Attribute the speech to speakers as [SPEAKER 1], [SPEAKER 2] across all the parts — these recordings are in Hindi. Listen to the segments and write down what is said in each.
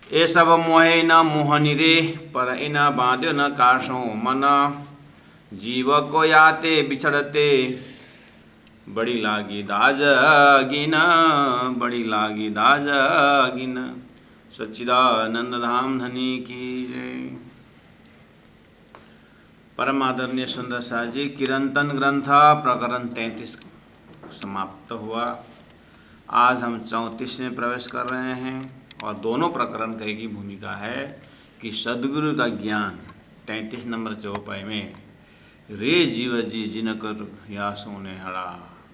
[SPEAKER 1] ये सब मोहे न मोहनि रे, पर इन बांध्यो न कासो मन। जीव को याते बिछड़ते, बड़ी लागी दाज गिन, बड़ी लागी दाज गिन। सच्चिदानंद धाम धनी की जय। परम आदरणीय सुंदर शाह जी, किरंतन ग्रंथ प्रकरण 33 समाप्त हुआ। आज हम 34 में प्रवेश कर रहे हैं और दोनों प्रकरण का एक ही भूमिका है कि सद्गुरु का ज्ञान 33 नंबर चौपाई में रे जीव जी जिनकर यासों ने हड़ा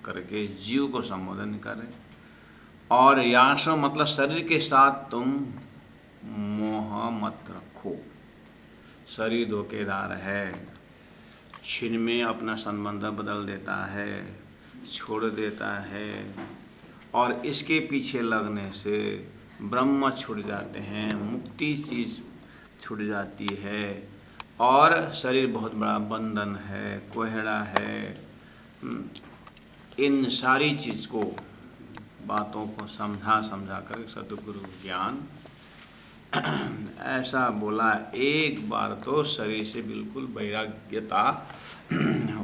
[SPEAKER 1] करके जीव को संबोधन करें। और यासों मतलब शरीर के साथ तुम मोह मत रखो। शरीर धोखेदार है, क्षण में अपना संबंध बदल देता है, छोड़ देता है, और इसके पीछे लगने से ब्रह्म छूट जाते हैं, मुक्ति चीज़ छूट जाती है। और शरीर बहुत बड़ा बंधन है, कोहड़ा है। इन सारी चीज़ को, बातों को समझा कर सद्गुरु ज्ञान ऐसा बोला। एक बार तो शरीर से बिल्कुल वैराग्यता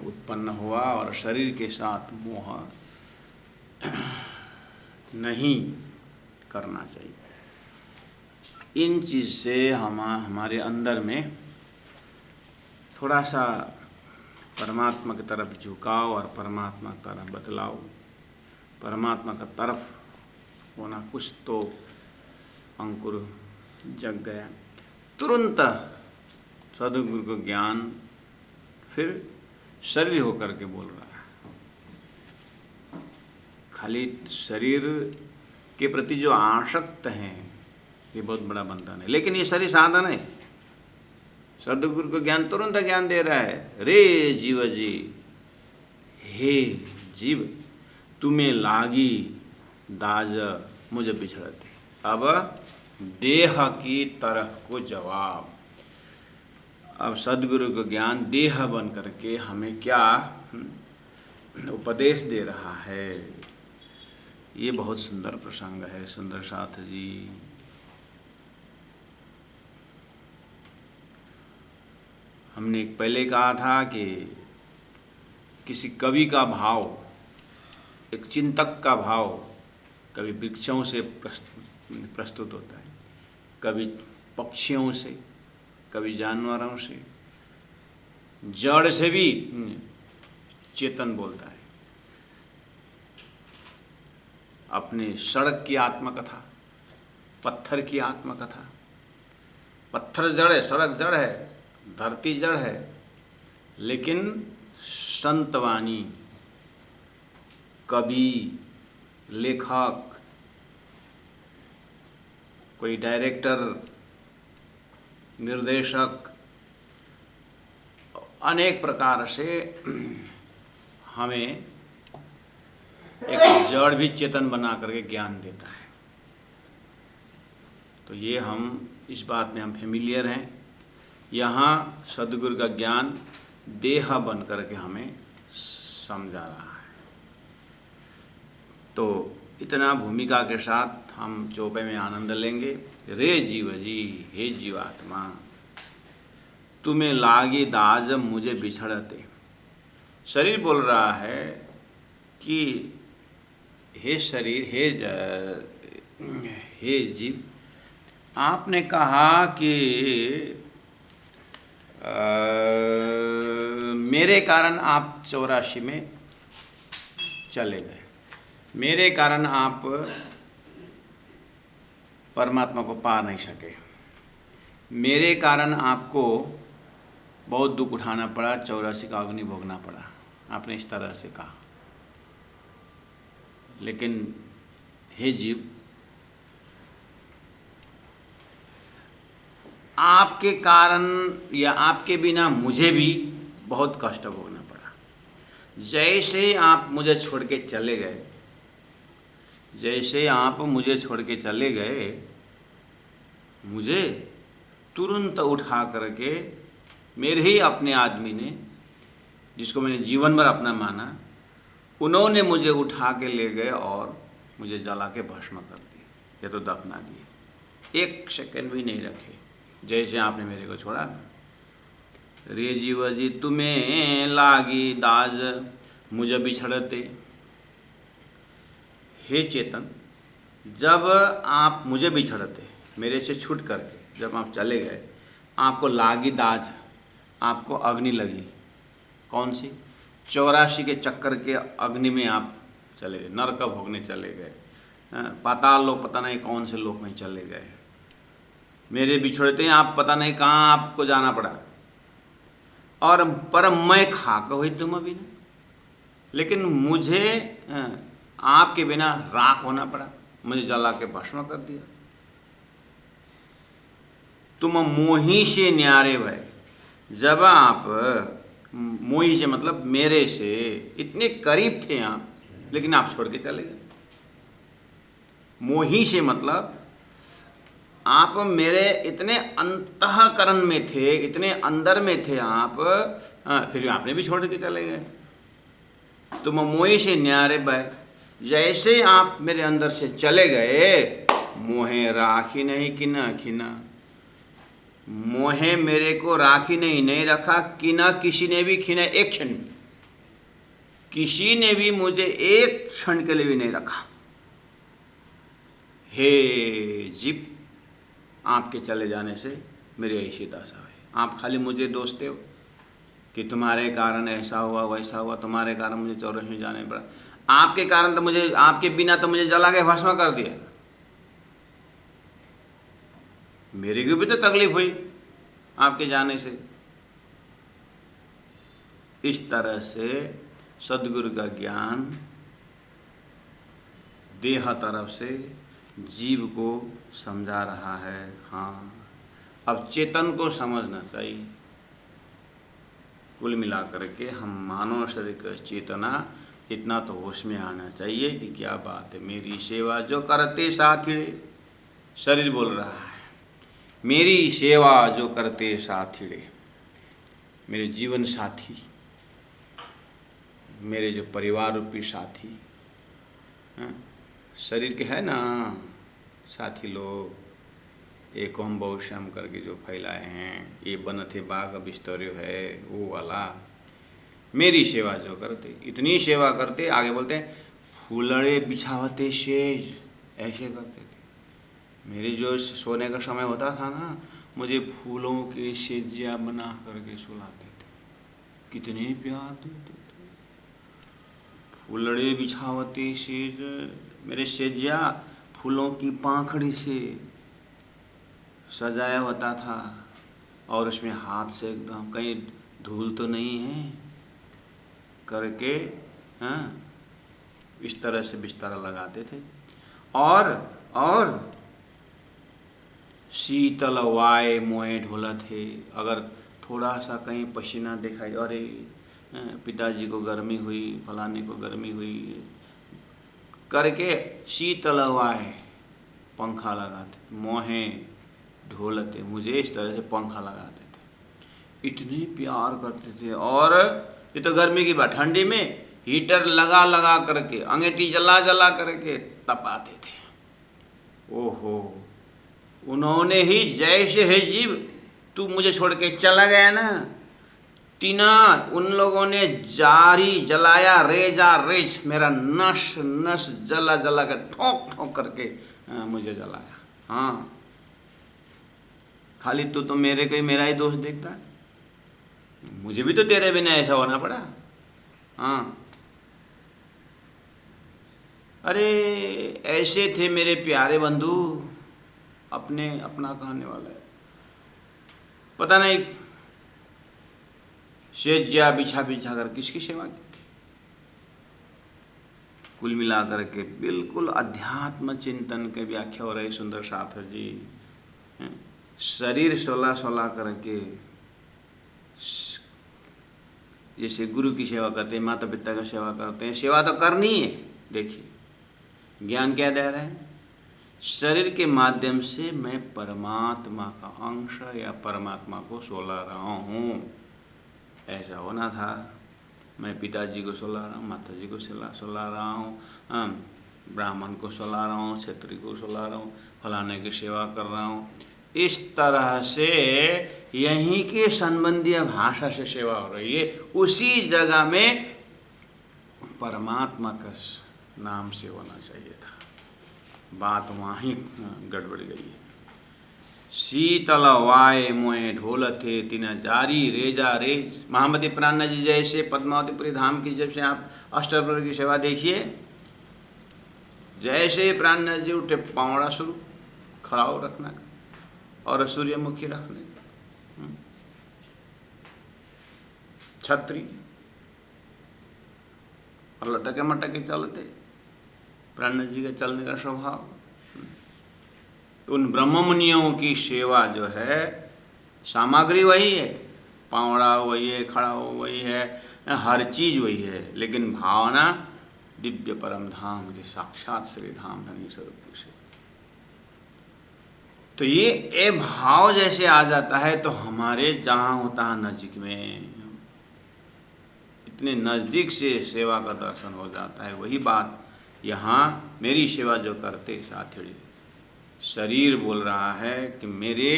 [SPEAKER 1] उत्पन्न हुआ और शरीर के साथ मोह नहीं करना चाहिए। इन चीज़ से हमारे अंदर में थोड़ा सा परमात्मा की तरफ झुकाव और परमात्मा की तरफ बदलाव, परमात्मा का तरफ होना, कुछ तो अंकुर जग गया। तुरंत सद्गुरु को ज्ञान फिर शरीर होकर के बोल रहा है। खाली शरीर के प्रति जो आसक्त हैं, ये बहुत बड़ा बंधन है, लेकिन ये शरीर साधन है। सद्गुरु को ज्ञान तुरंत ज्ञान दे रहा है। रे जीव जी, हे जीव, तुम्हें लागी दाज मुझे बिछड़ते। अब देह की तरफ को जवाब, अब सद्गुरु को ज्ञान देह बन करके हमें क्या उपदेश दे रहा है। ये बहुत सुंदर प्रसंग है सुंदर साथ जी। हमने पहले कहा था कि किसी कवि का भाव, एक चिंतक का भाव कभी वृक्षों से प्रस्तुत होता है, कभी पक्षियों से, कभी जानवरों से, जड़ से भी चेतन बोलता है। अपने सड़क की आत्मकथा, पत्थर की आत्मकथा। पत्थर जड़ है, सड़क जड़ है, धरती जड़ है, लेकिन संतवाणी, कवि, लेखक, कोई डायरेक्टर, निर्देशक, अनेक प्रकार से हमें एक जड़ भी चेतन बना करके ज्ञान देता है। तो ये हम इस बात में हम फेमिलियर हैं। यहाँ सद्गुरु का ज्ञान देह बन करके हमें समझा रहा है। तो इतना भूमिका के साथ हम चौपाई में आनंद लेंगे। रे जीव जी, हे जीवात्मा, तुम्हें लागी दाज मुझे बिछड़ते। शरीर बोल रहा है कि हे शरीर, हे जीव, आपने कहा कि मेरे कारण आप 84 में चले गए, मेरे कारण आप परमात्मा को पा नहीं सके, मेरे कारण आपको बहुत दुख उठाना पड़ा, 84 का अग्नि भोगना पड़ा। आपने इस तरह से कहा। लेकिन हे जीव, आपके कारण या आपके बिना मुझे भी बहुत कष्ट भोगना पड़ा। जैसे आप मुझे छोड़ के चले गए, जैसे आप मुझे छोड़ के चले गए, मुझे तुरंत उठा करके मेरे ही अपने आदमी ने, जिसको मैंने जीवन भर अपना माना, उन्होंने मुझे उठा के ले गए और मुझे जला के भस्म कर दिए, या तो दफना दिए। एक सेकंड भी नहीं रखे, जैसे आपने मेरे को छोड़ा ना। रे जीव जी तुम्हें लागी दाज मुझे बिछड़ते। हे चेतन, जब आप मुझे बिछड़ते, मेरे से छूट करके जब आप चले गए, आपको लागी दाज, आपको अग्नि लगी। कौन सी? 84 के चक्कर के अग्नि में आप चले गए, नरक भोगने चले गए, पाताल लोक पता नहीं कौन से लोक में चले गए। मेरे बिछड़ते आप पता नहीं कहाँ आपको जाना पड़ा। और पर मैं खाक हुई तुम बिना, लेकिन मुझे आपके बिना राख होना पड़ा, मुझे जला के भस्म कर दिया। तुम मोही से न्यारे भय, जब आप मोही से मतलब मेरे से इतने करीब थे आप, लेकिन आप छोड़ के चले गए। मोही से मतलब आप मेरे इतने अंतःकरण में थे, इतने अंदर में थे आप, फिर आपने भी छोड़ के चले गए। तुम मोही से न्यारे भय, जैसे आप मेरे अंदर से चले गए, मोहे राखी नहीं किना खिना, मोहे मेरे को राखी नहीं रखा, किना किसी ने भी खिना, एक क्षण भी, किसी ने भी मुझे एक क्षण के लिए भी नहीं रखा। हे जीव, आपके चले जाने से मेरी ऐसी दशा है। आप खाली मुझे दोषते हो कि तुम्हारे कारण ऐसा हुआ वैसा हुआ, तुम्हारे कारण मुझे 84 में जाने पड़ा, आपके कारण तो मुझे, आपके बिना तो मुझे जला के भस्म कर दिया। मेरे को भी तो तकलीफ हुई आपके जाने से। इस तरह से सदगुरु का ज्ञान देह तरफ से जीव को समझा रहा है। हाँ, अब चेतन को समझना चाहिए। कुल मिलाकर के हम मानव शरीर का चेतना इतना तो होश में आना चाहिए कि क्या बात है, मेरी सेवा जो करते साथिड़े, शरीर बोल रहा है, मेरी सेवा जो करते साथिड़े, मेरे जीवन साथी, मेरे जो परिवार रूपी साथी, शरीर के है ना साथी लोग, एक हम बहुश्याम करके जो फैलाए हैं, ये बनथे बाग बिस्तरियो है वो वाला, मेरी सेवा जो करते, इतनी सेवा करते, आगे बोलते हैं फूलड़े बिछावते सेज, ऐसे करते थे। मेरे जो सोने का समय होता था ना, मुझे फूलों के सेजिया बना करके सुलाते थे, कितने प्यार देते थे। फूलड़े बिछावते सेज, मेरे सेजिया फूलों की पाखड़ी से सजाया होता था, और उसमें हाथ से एकदम कहीं धूल तो नहीं है करके, हाँ, इस तरह से बिस्तर लगाते थे। और शीतल वाय मोए ढोलत है, अगर थोड़ा सा कहीं पसीना दिखाई, अरे पिताजी को गर्मी हुई, फलाने को गर्मी हुई करके शीतल वाय पंखा लगाते, मोहे ढोलते, मुझे इस तरह से पंखा लगाते थे, इतने प्यार करते थे। और ये तो गर्मी की बात, ठंडी में हीटर लगा लगा करके, अंगीठी जला जला करके तपाते थे। ओहो, उन्होंने ही जैसे है जीव, तू मुझे छोड़ के चला गया ना, तीना उन लोगों ने जारी जलाया, रेजा रेज, मेरा नस नस जला जला कर ठोक ठोक करके मुझे जलाया। हाँ, खाली तू तो मेरे को मेरा ही दोष देखता है, मुझे भी तो तेरे बिना ऐसा होना पड़ा। हाँ, अरे ऐसे थे मेरे प्यारे बंधु, अपने अपना कहने वाला है, पता नहीं सेज्या बिछा बिछा कर किसकी सेवा की थी। कुल मिलाकर के बिल्कुल अध्यात्म चिंतन के व्याख्या हो रही सुंदर साथर जी। शरीर सोला सोला करके जैसे गुरु की सेवा करते हैं, माता पिता की सेवा करते हैं, सेवा तो करनी है। देखिए ज्ञान क्या दे रहे हैं, शरीर के माध्यम से मैं परमात्मा का अंश या परमात्मा को सोला रहा हूँ, ऐसा होना था। मैं पिताजी को सुला रहा हूँ, माता जी को सुला रहा हूँ, ब्राह्मण को सुला रहा हूँ, क्षत्रिय को सुला रहा हूँ, फलाने की सेवा कर रहा हूँ। इस तरह से यहीं के संबंधीय भाषा से सेवा हो रही है। उसी जगह में परमात्मा का नाम से होना चाहिए था। बात वहाँ ही गड़बड़ गई है। शीतल वाय मोए ढोल थे तिन जारी रेजा रे। महामती प्राणनाथ जी जैसे पद्मावतीपुरी धाम की जब से आप अष्टप्रहर की सेवा देखिए, जैसे प्राणनाथ जी उठे पावड़ा शुरू खड़ा हो रखना का और सूर्यमुखी रखने का, छत्री और लटके मटके चलते, प्राणनाथ जी का चलने का स्वभाव। तो उन ब्रह्ममुनियों की सेवा जो है, सामग्री वही है, पावड़ा वही है, खड़ा हो वही है, हर चीज वही है, लेकिन भावना दिव्य परम धाम के साक्षात श्री धाम धनी स्वरूप से। तो ये भाव जैसे आ जाता है तो हमारे जहाँ होता है नजीक में, इतने नज़दीक से सेवा का दर्शन हो जाता है। वही बात यहाँ मेरी सेवा जो करते साथी, शरीर बोल रहा है कि मेरे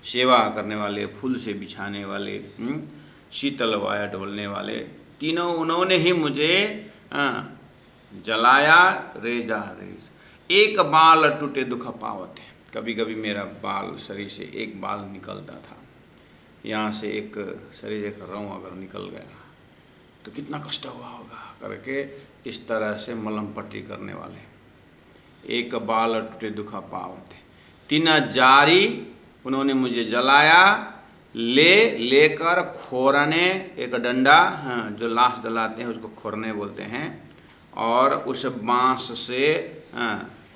[SPEAKER 1] सेवा करने वाले, फूल से बिछाने वाले, शीतल वाया ढोलने वाले, तीनों उन्होंने ही मुझे जलाया रेजा रेज। एक बाल टूटे दुख पावत है। कभी कभी मेरा बाल, शरीर से एक बाल निकलता था, यहाँ से एक शरीर एक रौं अगर निकल गया तो कितना कष्ट हुआ होगा करके इस तरह से मलम पट्टी करने वाले। एक बाल टूटे दुखा पावत है तीन जारी, उन्होंने मुझे जलाया, लेकर खोरने, एक डंडा जो लाश जलाते हैं उसको खोरने बोलते हैं, और उस बांस से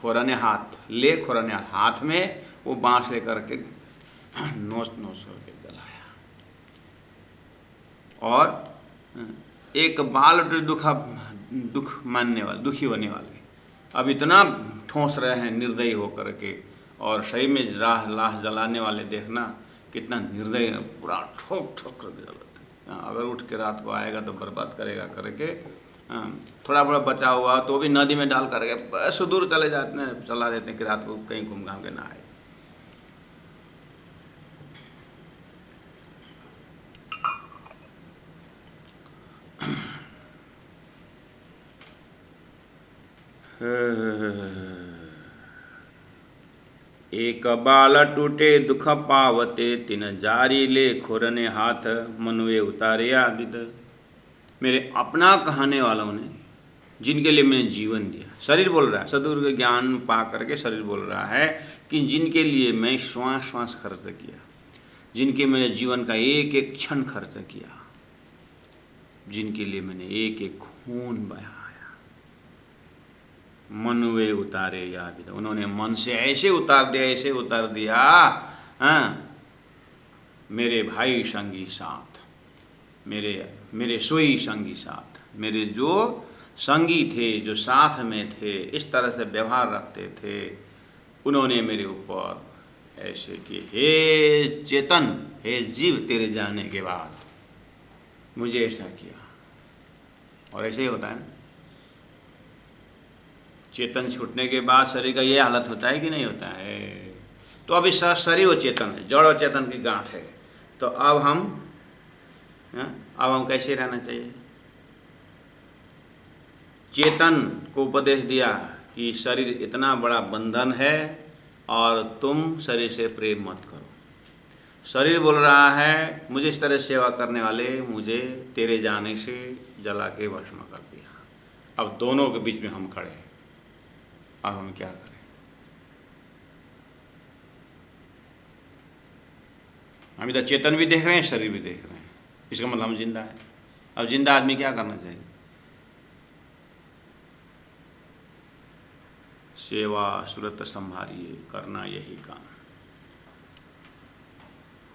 [SPEAKER 1] खोरने हाथ, ले खोरने हाथ में वो बांस लेकर के नोच नोच करके जलाया। और एक बाल दुख मानने वाले, दुखी होने वाले, अब इतना ठोंस रहे हैं निर्दयी होकर के, और सही में लाश जलाने वाले देखना कितना निर्दयी, पूरा ठोक ठोक कर जलाते। अगर उठ के रात को आएगा तो बर्बाद करेगा करके, थोड़ा बड़ा बचा हुआ तो भी नदी में डाल करके बस दूर चले जाते हैं, चला देते हैं कि रात को कहीं घूम घाम के ना आए। एक बाल टूटे दुख पावते तिन जारी ले खोरने हाथ, मनुए उतारे आगिद। मेरे अपना कहने वालों ने, जिनके लिए मैंने जीवन दिया, शरीर बोल रहा है, सदगुरु के ज्ञान पा करके शरीर बोल रहा है कि जिनके लिए मैं श्वास श्वास खर्च किया, जिनके मैंने जीवन का एक एक क्षण खर्च किया, जिनके लिए मैंने एक एक खून बहाया, मनुए उतारे याद, उन्होंने मन से ऐसे उतार दिया, ऐसे उतार दिया। मेरे भाई संगी साथ, मेरे सोई संगी साथ, मेरे जो संगी थे, जो साथ में थे, इस तरह से व्यवहार रखते थे, उन्होंने मेरे ऊपर ऐसे कि हे चेतन, हे जीव, तेरे जाने के बाद मुझे ऐसा किया। और ऐसे ही होता है ना, चेतन छूटने के बाद शरीर का ये हालत होता है कि नहीं होता है। तो अब इस शरीर वो चेतन है, जड़ और चेतन की गांठ है। तो अब हम कैसे रहना चाहिए? चेतन को उपदेश दिया कि शरीर इतना बड़ा बंधन है और तुम शरीर से प्रेम मत करो। शरीर बोल रहा है मुझे इस तरह सेवा करने वाले मुझे तेरे जाने से जला के भस्म कर दिया। अब दोनों के बीच में हम खड़े हैं, अब हम क्या करें? हम इधर चेतन भी देख रहे हैं, शरीर भी देख रहे हैं, इसका मतलब हम जिंदा है। अब जिंदा आदमी क्या करना चाहिए? सेवा सुरत संभारिए, करना यही काम।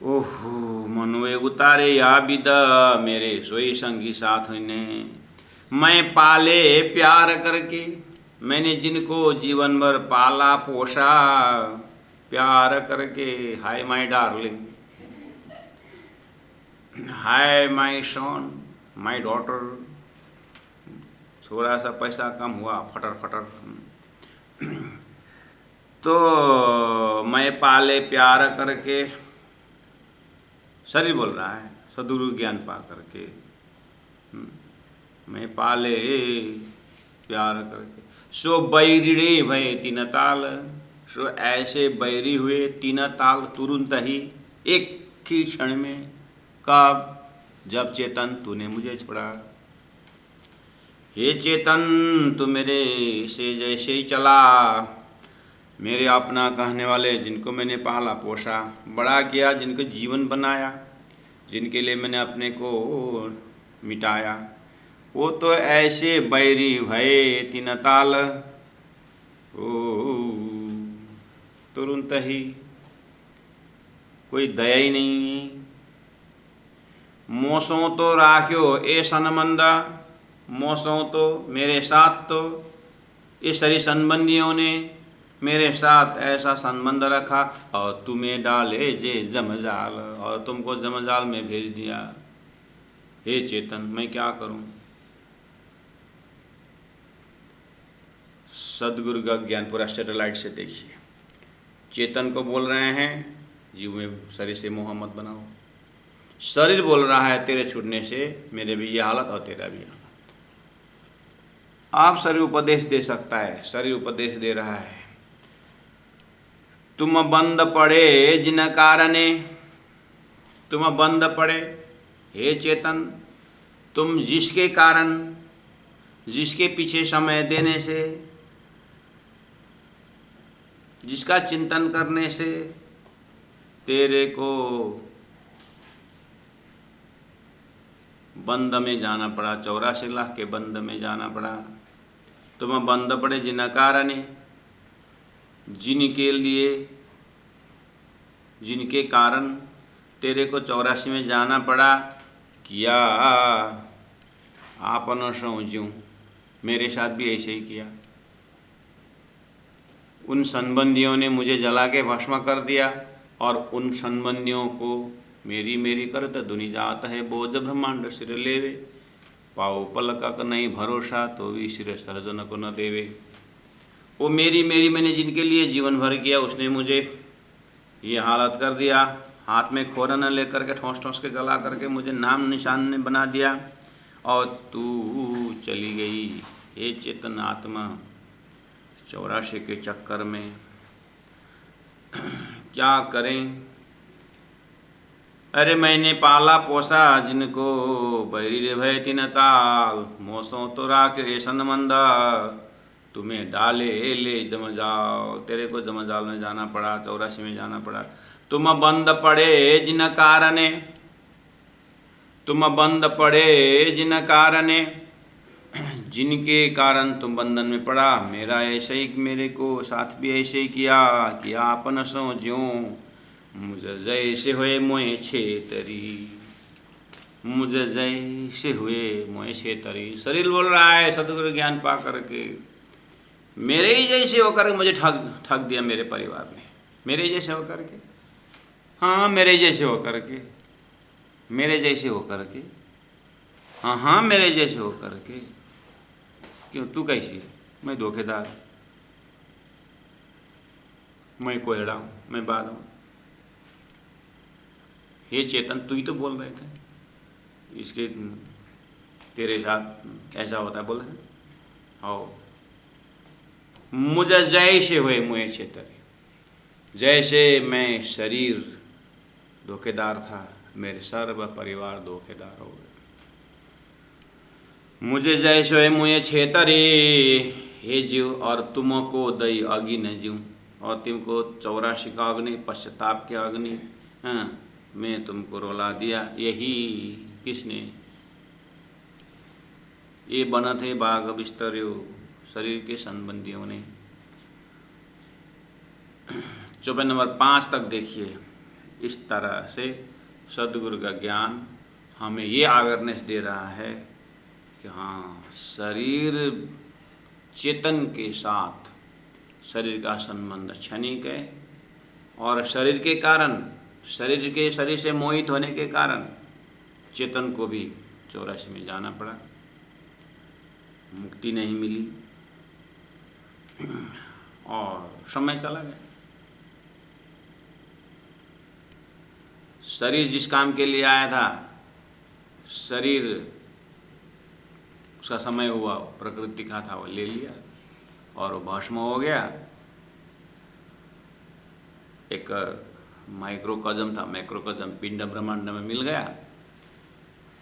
[SPEAKER 1] ओहो मनुए उतारे या विद, मेरे सोई संगी साथ ने, मैं पाले प्यार करके, मैंने जिनको जीवन भर पाला पोषा प्यार करके, hi my darling, hi my son, my daughter, थोड़ा सा पैसा कम हुआ फटर फटर तो मैं पाले प्यार करके, शरीर बोल रहा है, सदगुरु ज्ञान पा करके, मैं पाले प्यार करके, सो बैरिणे भय तीन ताल, सो ऐसे बैरी हुए तीन ताल, तुरंत ही एक ही क्षण में। कब? जब चेतन तूने मुझे छोड़ा। हे चेतन, तू मेरे से जैसे ही चला, मेरे अपना कहने वाले जिनको मैंने पाला पोसा बड़ा किया, जिनको जीवन बनाया, जिनके लिए मैंने अपने को मिटाया, वो तो ऐसे बैरी भये तीन ताल। ओ तुरंत ही, कोई दया ही नहीं है। मोसों तो राख्यो ए सनमंदा, मोसों तो मेरे साथ, तो इस सारी संबंधियों ने मेरे साथ ऐसा संबंध रखा, और तुम्हें डाले जे जमजाल, और तुमको जमजाल में भेज दिया। हे चेतन, मैं क्या करूं? सदगुरु का ज्ञान पूरा सैटेलाइट से देखिए। चेतन को बोल रहे हैं जीव में शरीर से मोह मत बनाओ। शरीर बोल रहा है तेरे छूटने से मेरे भी ये हालत और तेरा भी हालत। आप शरीर उपदेश दे सकता है, शरीर उपदेश दे रहा है। तुम बंद पड़े जिन कारणे, तुम बंद पड़े, हे चेतन, तुम जिसके कारण, जिसके पीछे समय देने से, जिसका चिंतन करने से तेरे को बंद में जाना पड़ा, 84 लाख के बंद में जाना पड़ा। तुम बंद पड़े जिन कारणे, जिनके लिए, जिनके कारण तेरे को 84 में जाना पड़ा। किया आपन सो ज्यूं, मेरे साथ भी ऐसे ही किया। उन संबंधियों ने मुझे जला के भस्म कर दिया, और उन संबंधियों को मेरी मेरी करत दुनि जात है, बोझ ब्रह्मांड सिर लेवे, पाओ पलक नहीं भरोसा, तो भी सिर सर्जन को न देवे। वो मेरी मेरी मैंने जिनके लिए जीवन भर किया, उसने मुझे ये हालत कर दिया। हाथ में खोरन लेकर के ठोंस ठोंस के जला करके मुझे नाम निशान ने बना दिया, और तू चली गई हे चेतन आत्मा 84 के चक्कर में। क्या करें? अरे मैंने पाला पोसा जिनको बैरी रे भय तीन ताल, मोसों तो राख ए सनमंदा, तुम्हें डाले ले जमजाल, तेरे को जमजाल में जाना पड़ा, 84 में जाना पड़ा। तुम बंद पड़े जिन कारणे, तुम बंद पड़े जिन कारणे, जिनके कारण तुम बंधन में पड़ा। मेरा ऐसे ही, मेरे को साथ भी ऐसे ही किया कि आपन सो ज्यों, मुझे जैसे हुए मोए छेतरी, मुझे जैसे हुए मोए छेतरी। शरीर बोल रहा है सदगुरु ज्ञान पा करके, मेरे ही जैसे होकर मुझे ठग दिया मेरे परिवार ने, मेरे ही जैसे होकर के, हाँ मेरे जैसे होकर के, मेरे जैसे होकर के, हाँ हाँ मेरे जैसे होकर के। क्यों? तू कैसी? मैं धोखेदार, मैं कोयड़ा हूँ, मैं बाद हूँ। हे चेतन, तू ही तो बोल रहे थे इसके तेरे साथ ऐसा होता है, बोल रहे हो। मुझे जैसे हुए मुझे छेतरे, जैसे मैं शरीर धोखेदार था, मेरे सर्व परिवार धोखेदार हो गए। मुझे जैसे हुए मुझे छेतरे, हे जीव, और तुमको दई अग्नि न जीव, और तुमको 84 का अग्नि, पश्चाताप के अग्नि, हाँ मैं तुमको रुला दिया। यही किसने? ये बनत है बाग बिस्तरियो, शरीर के संबंधियों ने। 24 नंबर 5 तक देखिए। इस तरह से सदगुरु का ज्ञान हमें ये अवेयरनेस दे रहा है कि हाँ, शरीर चेतन के साथ शरीर का संबंध क्षणिक है, और शरीर के कारण, शरीर से मोहित होने के कारण चेतन को भी 84 में जाना पड़ा, मुक्ति नहीं मिली। और समय चला गया। शरीर जिस काम के लिए आया था, शरीर उसका समय हुआ, प्रकृति का था वो ले लिया और वो भस्म हो गया। एक माइक्रोकॉस्म था, मैक्रोकॉस्म पिंड ब्रह्मांड में मिल गया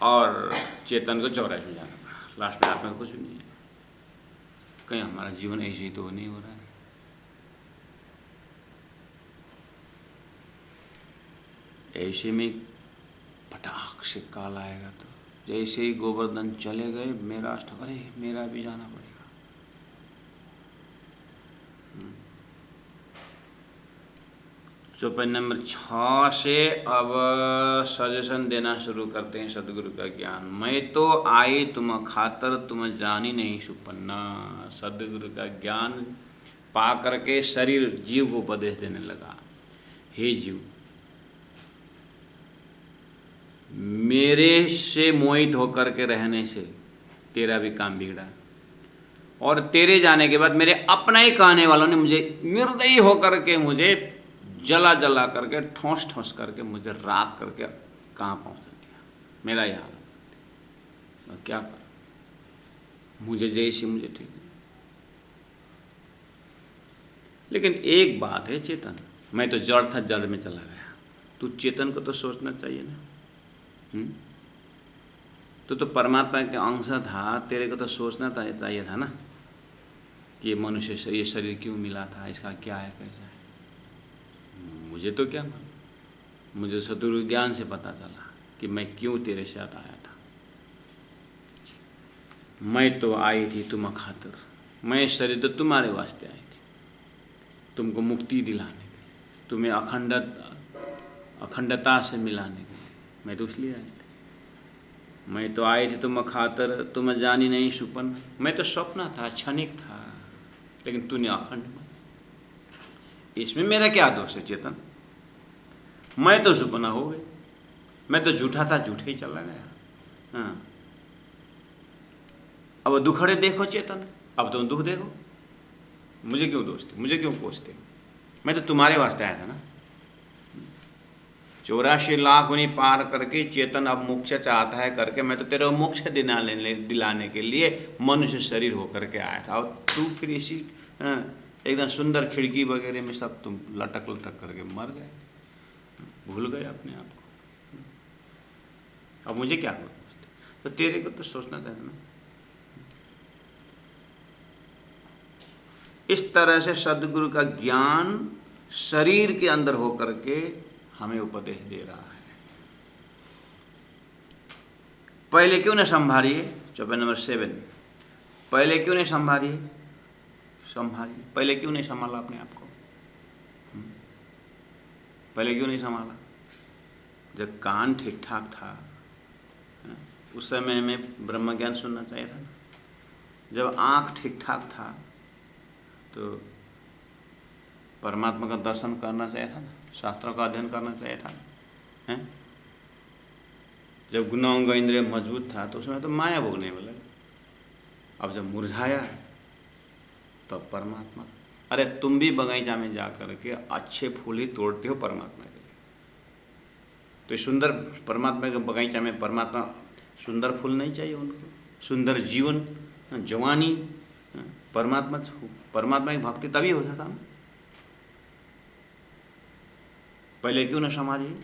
[SPEAKER 1] और चेतन को 84 में जाना पड़ा। लास्ट में आत्मा में कुछ भी नहीं है। कहीं हमारा जीवन ऐसे ही तो नहीं हो रहा है। ऐसे में पटाख से काल आएगा तो जैसे ही गोवर्धन चले गए, मेरा अरे मेरा भी जाना पड़ेगा। चौपाई नंबर 6 से अब सजेशन देना शुरू करते हैं सदगुरु का ज्ञान। मैं तो आई तुम खातर, तुम जानी नहीं सुपन्ना। सदगुरु का ज्ञान पा करके शरीर जीव को उपदेश देने लगा, हे जीव, मेरे से मोहित होकर के रहने से तेरा भी काम बिगड़ा, और तेरे जाने के बाद मेरे अपना ही कहने वालों ने मुझे निर्दयी होकर के मुझे जला जला करके ठोस ठोस करके मुझे राख करके कहाँ पहुँचा दिया। मेरा ही हाल, मैं क्या करूँ, मुझे जैसी मुझे ठीक है। लेकिन एक बात है चेतन, मैं तो जड़ था, जड़ में चला गया। तू चेतन को तो सोचना चाहिए ना। तो परमात्मा के अंश था, तेरे को तो सोचना चाहिए था ना कि ये मनुष्य से ये शरीर क्यों मिला था, इसका क्या है, कैसा है। मुझे तो क्या मालूम, मुझे सदगुरु ज्ञान से पता चला कि मैं क्यों तेरे साथ आया था। मैं तो आई थी तुम खातिर, मैं शरीर तो तुम्हारे वास्ते आई थी, तुमको मुक्ति दिलाने के लिए, तुम्हें अखंडता से मिलाने के लिए मैं तो इसलिए आई थी। मैं तो आई थी तुम खातिर, तुम जानी नहीं सुपन। मैं तो स्वप्न था, क्षणिक था, लेकिन तूने अखंड। इसमें मेरा क्या दोष है चेतन? मैं तो सुपना हो गई, मैं तो झूठा था, झूठे ही चला गया। हाँ, अब दुखड़े देखो चेतन, अब तुम दुख देखो। मुझे क्यों दोषते, मुझे क्यों कोसते? मैं तो तुम्हारे वास्ते आया था ना। 84 लाख उन्हीं पार करके चेतन अब मोक्ष चाहता है करके मैं तो तेरे मोक्ष दिलाने के लिए मनुष्य शरीर होकर के आया था। और तू फिर इसी एकदम सुंदर खिड़की वगैरह में सब तुम लटक लटक करके मर गए, भूल गए अपने आप को। अब मुझे क्या करूँ? तो तेरे को तो सोचना चाहिए ना। इस तरह से सदगुरु का ज्ञान शरीर के अंदर होकर के हमें उपदेश दे रहा है। पहले क्यों न संभालिए, चौपाई नंबर 7, पहले क्यों नहीं संभालिए, पहले क्यों नहीं संभाला अपने आप को? पहले क्यों नहीं संभाला? जब कान ठीक ठाक था उस समय हमें ब्रह्म ज्ञान सुनना चाहिए था। जब आँख ठीक ठाक था तो परमात्मा का दर्शन करना चाहिए था ना, शास्त्रों का अध्ययन करना चाहिए था, हैं? जब गुणांग इंद्रिय मजबूत था तो उसमें तो माया भोगने वाला। अब जब मुरझाया तो परमात्मा, अरे तुम भी बगीचा में जा कर के अच्छे फूल ही तोड़ते हो परमात्मा के लिए। तो सुंदर परमात्मा के बगीचा में परमात्मा सुंदर फूल नहीं चाहिए उनको, सुंदर जीवन, जवानी, परमात्मा की भक्ति तभी होता था। पहले क्यों न संभालिए?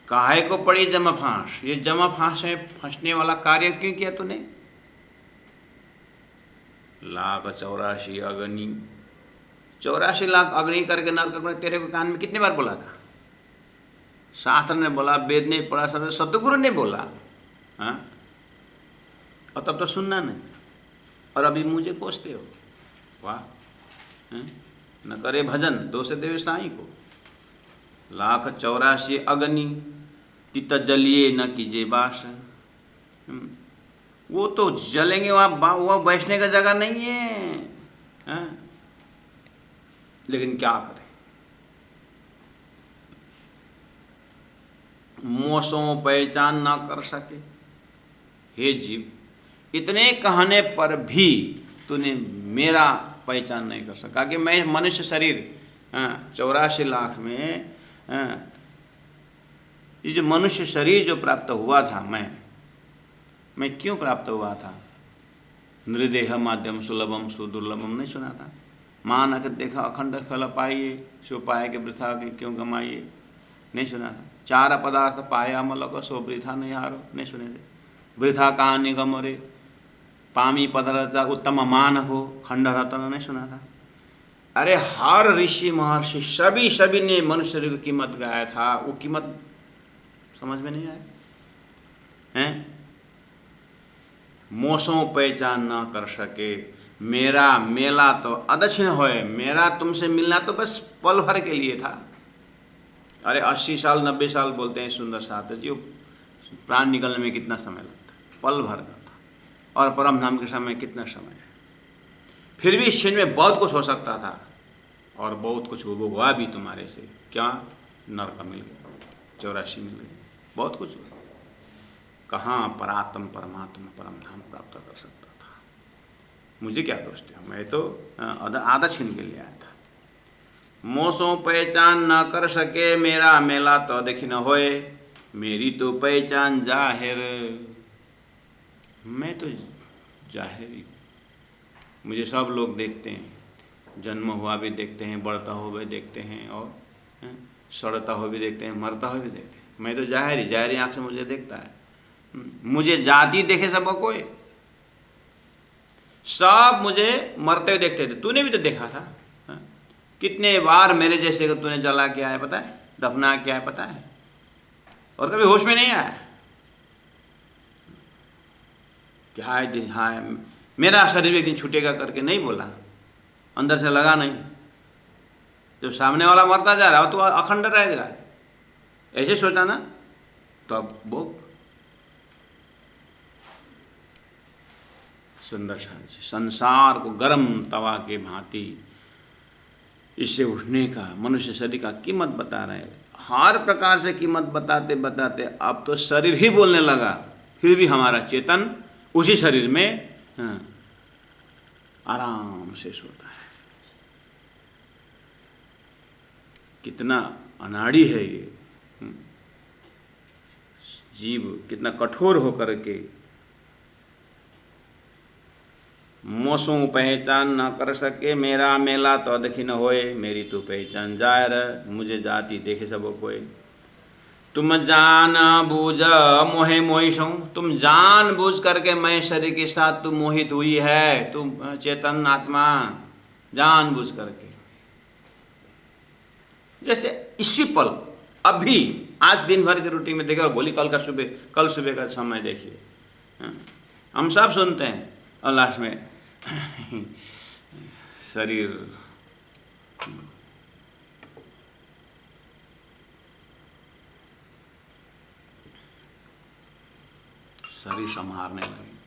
[SPEAKER 1] काहे को पड़ी जमा फांस? ये जमा फांस है, फंसने वाला कार्य क्यों किया तूने? 1,84 अग्नि, 84 लाख अग्नि करके नरक में तेरे को कान में कितनी बार बोला था? शास्त्र ने बोला, वेद ने पढ़ा, सतगुरु ने बोला, हाँ? और तब तो सुनना नहीं, और अभी मुझे कोसते हो। वाह, न करे भजन दोषे देवे साईं को। 1,84 अग्नि तित जलिए न कीजिए बास। वो तो जलेंगे, वहाँ बैठने का जगह नहीं है, लेकिन क्या करें, मोसों पहचान ना कर सके। हे जीव, इतने कहने पर भी तूने मेरा पहचान नहीं कर सका कि मैं मनुष्य शरीर 84 लाख में ये जो मनुष्य शरीर जो प्राप्त हुआ था, मैं क्यों प्राप्त हुआ था? नृदेह माध्यम सुलभम सुदुर्लभम नहीं सुना था? मान अगर देखा अखंड फल पाइए, सो पाए के वृथा के क्यों गमाइए, नहीं सुना था? चार पदार्थ पाए अमल को सो वृथा नहीं हारो, नहीं सुने थे? वृथा कहानी गमरे पामी पदार्थ उत्तम मान हो खंड रतन, नहीं सुना था? अरे हर ऋषि महर्षि सभी ने मनुष्य शरीर की कीमत गाया था। वो कीमत समझ में नहीं आया हैं? मोसों पहचान न कर सके, मेरा मेला तो अदक्षिण होए। मेरा तुमसे मिलना तो बस पल भर के लिए था। अरे 80 साल 90 साल बोलते हैं सुंदर साथ जी, प्राण निकलने में कितना समय लगता है? पल भर का था। और परम धाम के समय कितना समय है? फिर भी इस क्षण में बहुत कुछ हो सकता था, और बहुत कुछ हुआ भी तुम्हारे से। क्या? नरक मिल गया, 84 मिल गए, बहुत कुछ हुआ। कहाँ परात्म परमात्मा परम धाम प्राप्त कर सकता था? मुझे क्या दोष था? मैं तो आधा छीन के लिए आया था। मोसों पहचान न कर सके, मेरा मेला तो देखी न होए। मेरी तो पहचान जाहिर, मैं तो जाहिर ही। मुझे सब लोग देखते हैं, जन्म हुआ भी देखते हैं, बढ़ता हुआ भी देखते हैं, और सड़ता हुआ भी देखते हैं, मरता हुआ भी देखते हैं। मैं तो जाहिर आँख से मुझे देखता है। मुझे जाति देखे सब कोई, सब मुझे मरते हुए देखते थे। तूने भी तो देखा था, कितने बार मेरे जैसे को तूने जला के आया पता है, दफना के आया पता है, और कभी होश में नहीं आया कि हाय मेरा शरीर एक दिन छूटेगा करके नहीं बोला, अंदर से लगा नहीं। जो सामने वाला मरता जा रहा हो तो अखंड रहेगा, ऐसे सोचा ना, तो अब वो सुंदर संसार को गर्म तवा के भांति इससे उठने का, मनुष्य शरीर का कीमत बता रहे हैं। हर प्रकार से कीमत बताते बताते अब तो शरीर ही बोलने लगा। फिर भी हमारा चेतन उसी शरीर में आराम से सोता है। कितना अनाड़ी है ये जीव, कितना कठोर होकर के। मोसों पहचान न कर सके, मेरा मेला तो देखी न होए। मेरी तो पहचान जाहिर, मुझे जाति देखे सब कोई। तुम जान बूझ मोहे मोहिशों, तुम जान बूझ करके मैं शरीर के साथ तुम मोहित हुई है, तुम चेतन आत्मा जान बूझ करके। जैसे इसी पल अभी आज दिन भर की रूटीन में देखा, बोली कल सुबह का समय देखिए, हम सब सुनते हैं, और लास्ट में शरीर संहारने लगे।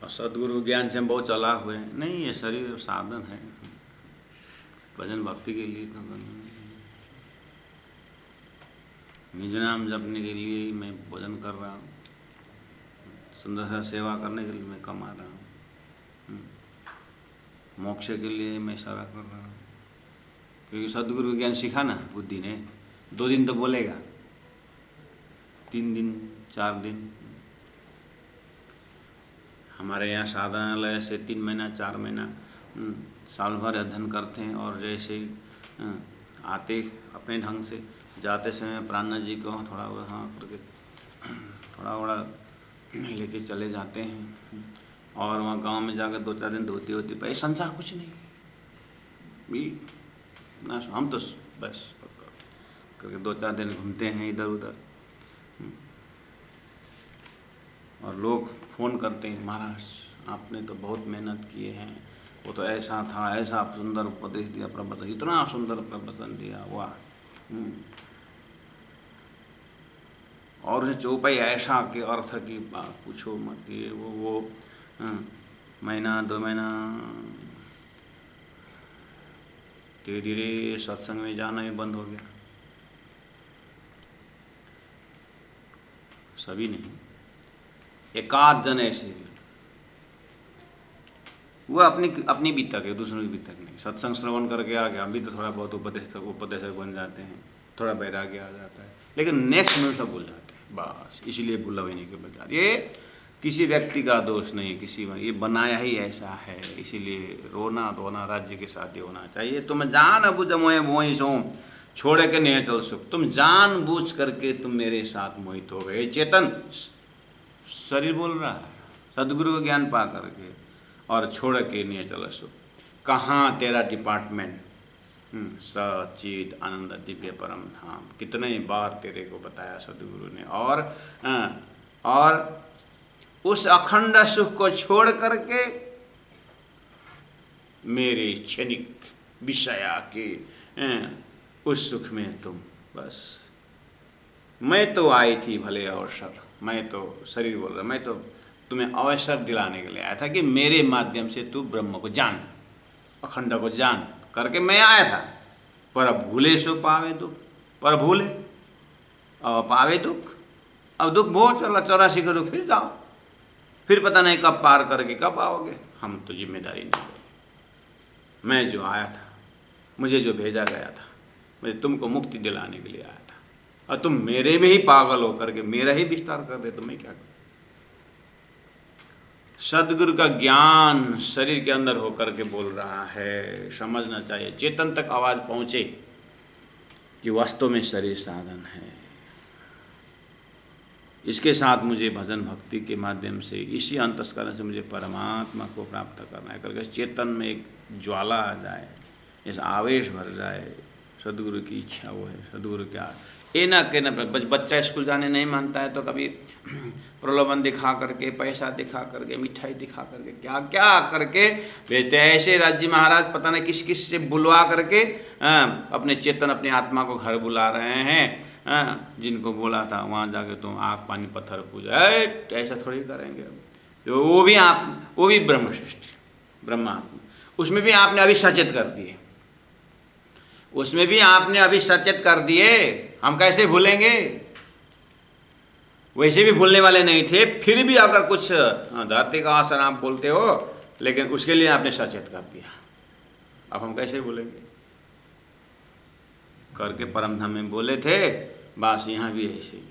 [SPEAKER 1] और सदगुरु ज्ञान से हम बहुत चला हुए हैं। नहीं, ये शरीर साधन है भजन भक्ति के लिए, तो निज नाम जपने के लिए ही मैं भोजन कर रहा हूँ, सुंदर सा सेवा करने के लिए मैं कमा रहा हूँ, मोक्ष के लिए मैं सारा कर रहा हूँ। क्योंकि सदगुरु ज्ञान सीखा ना बुद्धि ने, 2 दिन तो बोलेगा, 3 दिन 4 दिन। हमारे यहाँ साधनालय से 3 महीना 4 महीना साल भर अध्ययन करते हैं, और जैसे आते अपने ढंग से, जाते समय प्राणा जी को थोड़ा हाँ करके थोड़ा बड़ा लेके चले जाते हैं, और वहाँ गांव में जाकर 2-4 दिन धोती होती पर संसार कुछ नहीं भी ना, हम तो बस करके 2-4 दिन घूमते हैं इधर उधर। और लोग फ़ोन करते हैं, महाराज आपने तो बहुत मेहनत किए हैं, वो तो ऐसा था, ऐसा सुंदर उपदेश दिया, प्रवचन इतना सुंदर प्रवचन दिया, वाह। और उसे चौपाई ऐसा के अर्थ की बात पूछो मत, ये वो महीना 2 महीना धीरे धीरे सत्संग में जाना ही बंद हो गया। सभी नहीं, एकाध जन ऐसे वो अपनी भी तक है, दूसरों की भी तक नहीं। सत्संग श्रवण करके आ गया, हम भी तो थोड़ा बहुत उपदेशक बन जाते हैं, थोड़ा वैराग्य आ जाता है, लेकिन नेक्स्ट में सब भूल जाते हैं बस। इसीलिए भूला हुई नहीं के बता, ये किसी व्यक्ति का दोष नहीं, किसी ये बनाया ही ऐसा है। इसीलिए रोना धोना राज्य के साथ ही होना चाहिए। तुम जान बुझ मोह मोहि सो छोड़ के नहीं चल सुख, तुम जान बूझ करके तुम मेरे साथ मोहित हो गए। चेतन शरीर बोल रहा है, सदगुरु का ज्ञान पा करके और छोड़ के नहीं चल सुख। कहाँ तेरा डिपार्टमेंट, सचित आनंद दिव्य परम धाम, कितने बार तेरे को बताया सदगुरु ने। और उस अखंड सुख को छोड़ करके मेरे क्षणिक विषया के उस सुख में तुम बस, मैं तो आई थी भले अवसर, मैं तो शरीर बोल रहा, मैं तो तुम्हें अवसर दिलाने के लिए आया था कि मेरे माध्यम से तू ब्रह्म को जान, अखंड को जान करके मैं आया था। पर भूले सो पावे दुख, पर भूले अब पावे दुख। अब दुख बहुत चला, 84 का दुख, फिर जाओ, फिर पता नहीं कब पार करके कब आओगे। हम तो जिम्मेदारी नहीं गई। मैं जो आया था, मुझे जो भेजा गया था, मुझे तुमको मुक्ति दिलाने के लिए आया था, और तुम मेरे में ही पागल होकर के मेरा ही विस्तार कर दे तो मैं क्या करूं। सदगुरु का ज्ञान शरीर के अंदर होकर के बोल रहा है, समझना चाहिए, चेतन तक आवाज पहुंचे कि वास्तव में शरीर साधन है। इसके साथ मुझे भजन भक्ति के माध्यम से, इसी अंतस्करण से मुझे परमात्मा को प्राप्त करना है करके चेतन में एक ज्वाला आ जाए, ऐसा आवेश भर जाए। सदगुरु की इच्छा वो है, सदगुरु क्या ये ना कहना। बच्चा स्कूल जाने नहीं मानता है तो कभी प्रलोभन दिखा करके, पैसा दिखा करके, मिठाई दिखा करके, क्या क्या करके भेजते हैं। ऐसे राज्य महाराज पता नहीं किस किस से बुलवा करके अपने चेतन, अपनी आत्मा को घर बुला रहे हैं। जिनको बोला था वहाँ जाके तुम आग पानी पत्थर पूजा, ऐसा थोड़ी करेंगे। जो वो भी ब्रह्म सृष्टि, ब्रह्मात्मा, उसमें भी आपने अभी सचेत कर दिए, उसमें भी आपने अभी सचेत कर दिए। हम कैसे भूलेंगे? वैसे भी भूलने वाले नहीं थे, फिर भी अगर कुछ धरती का आसन आप बोलते हो, लेकिन उसके लिए आपने सचेत कर दिया। अब हम कैसे भूलेंगे? करके परम धाम में बोले थे, बस यहाँ भी ऐसे ही